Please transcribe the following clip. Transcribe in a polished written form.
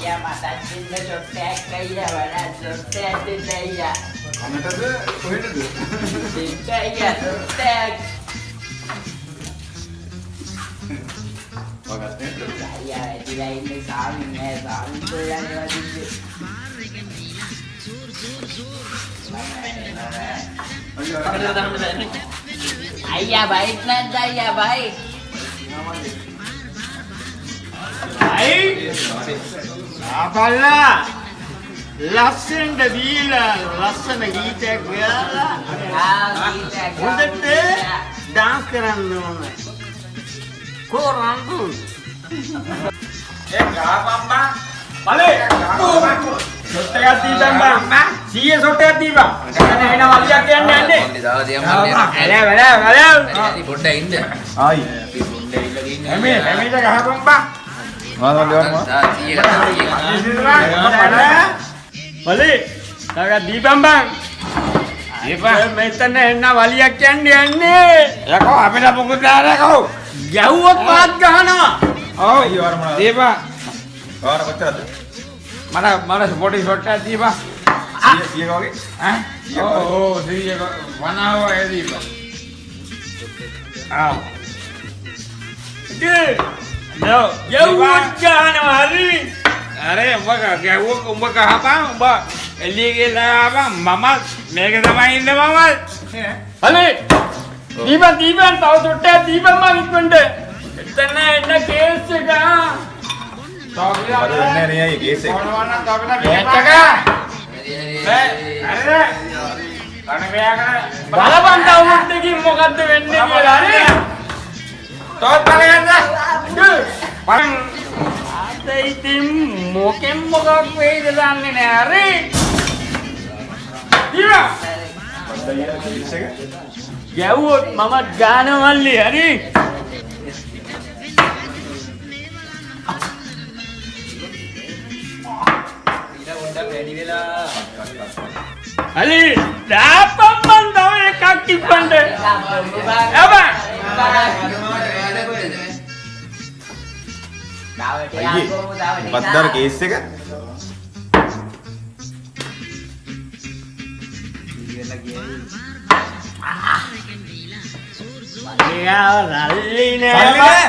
Ya mata cinta sotek kaya wala sotek daya. කනටද කොහෙටද? Cinta ya sotek. වගත් නේද? Saya dia ini sami pulang lagi. Ayah baik nanti ayah baik. Baik. Apalah. ලස්සනට දීලා ලස්සන ගීතයක් ගාලා හොඳට dance කරන්න ඕන. කොරන්දු. ගහපම්බා. බලේ. සොට් එකක් දීපන් බං. 100 සොට් එකක් දීපන්. දැන් එන වලියක් කියන්නේ යන්නේ. මොන්නේ දාලා දියම් මල්ලේ. වැල. පොඩ්ඩක් ඉන්න. ආයි. එමෙට ගහපම්බා. මානවල් දෙවන්නවා. බලේ. තාගා දීපන් බං. දීපන් මෙතන එන වලියක් කියන්නේ. යකෝ අපිට මොකද දාරකෝ. ගැව්වොත් පාත් ගහනවා. ඔව්. ඊවර මොනවද? දීපන්. වාර කොච්චරද? මට පොඩි ෂොට් එකක් දීපන්. 100 වගේ? ඈ? ඔව් 100 වනාව ඒ දීපන්. ආ. නෝ ගැව්වොත් ගහනවා හරි. අरे උඹ ගහපන් උඹ එළිය ගිහලා ආපන් මම මේක තමයි ඉන්නේ මම. හලේ. දීපන් තව ෂොට් එකක් දීපන් මං ඉක්මනට. එතන එන්න කේස් එක. අද වෙන්නේ නේ අය කේස් එක. බලපන් ඩවුන්ලෝඩ් එකකින් මොකද්ද වෙන්නේ කියලා හරි. තවත් බලන්න. බලන්න. අද ඉතින් මොකෙන් මොකක් වෙයිද දන්නේ නෑ හරි. ඊවා. කේස් එක. ගැව්වොත් මම ගානවල්ලි හරි. Ali, dapat mandau yang kaki pandai. Apa? අයියේ මොකක්ද අර කේස් එක? Ya, rally ni. සල්ලි නෑ.